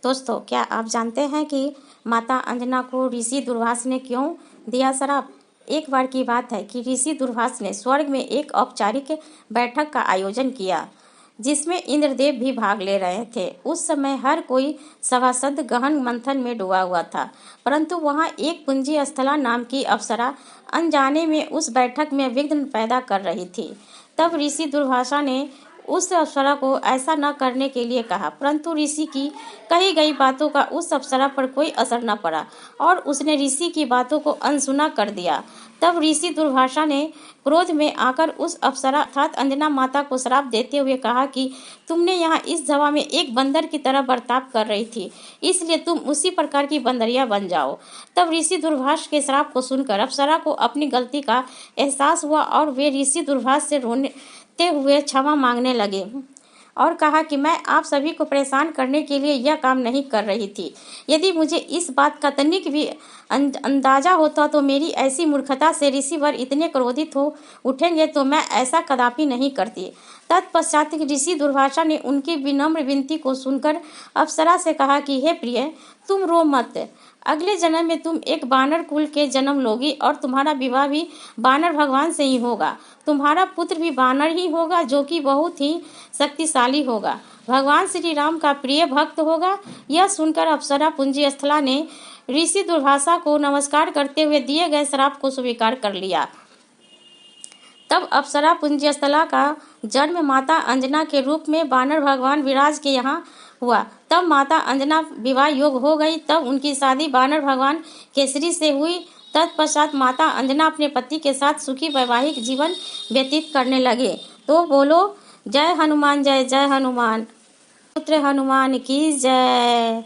दोस्तों, क्या आप जानते हैं कि माता अंजना को ऋषि दूरभाष ने क्यों दिया श्राप? एक बार की बात है कि ऋषि दूरभाष ने स्वर्ग में एक औपचारिक बैठक का आयोजन किया, जिसमें इंद्रदेव भी भाग ले रहे थे। उस समय हर कोई सभासद गहन मंथन में डूबा हुआ था, परंतु वहां एक कुंजी स्थला नाम की अप्सरा अनजाने में उस बैठक में विघ्न पैदा कर रही थी। तब ऋषि दूरभाषा ने उस अप्सरा को ऐसा न करने के लिए कहा, परंतु ऋषि की कही गई बातों का उस अप्सरा पर कोई असर न पड़ा और उसने ऋषि की बातों को अनसुना कर दिया। तब ऋषि दूरभाषा ने क्रोध में आकर उस अप्सरा अर्थात अंजना माता को श्राप देते हुए कहा कि तुमने यहाँ इस सभा में एक बंदर की तरह बर्ताव कर रही थी, इसलिए तुम उसी प्रकार की बंदरिया बन जाओ। तब ऋषि दूरभाष के श्राप को सुनकर अप्सरा को अपनी गलती का एहसास हुआ और वे ऋषि दूरभाष से रोते हुए क्षमा मांगने लगे और कहा कि मैं आप सभी को परेशान करने के लिए यह काम नहीं कर रही थी। यदि मुझे इस बात का तनिक भी अंदाजा होता तो मेरी ऐसी मूर्खता से ऋषिवर इतने क्रोधित हो उठेंगे तो मैं ऐसा कदापि नहीं करती। तत्पश्चात ऋषि दूरभाषा ने उनकी विनम्र विनती को सुनकर अप्सरा से कहा कि हे प्रिय, तुम रो मत। अगले जन्म में तुम एक बानर कुल के जन्म लोगी और तुम्हारा विवाह भी बानर भगवान से ही होगा। तुम्हारा पुत्र भी बानर ही होगा, जो कि बहुत ही शक्तिशाली होगा, भगवान श्री राम का प्रिय भक्त होगा। यह सुनकर अप्सरा कुंजी स्थला ने ऋषि दूरभाषा को नमस्कार करते हुए दिए गए श्राप को स्वीकार कर लिया। तब अप्सरा पुंजस्थला का जन्म माता अंजना के रूप में बानर भगवान विराज के यहाँ हुआ। तब माता अंजना विवाह योग हो गई। तब उनकी शादी बानर भगवान केसरी से हुई। तत्पश्चात माता अंजना अपने पति के साथ सुखी वैवाहिक जीवन व्यतीत करने लगे। तो बोलो जय हनुमान, जय जय हनुमान, पुत्र हनुमान की जय।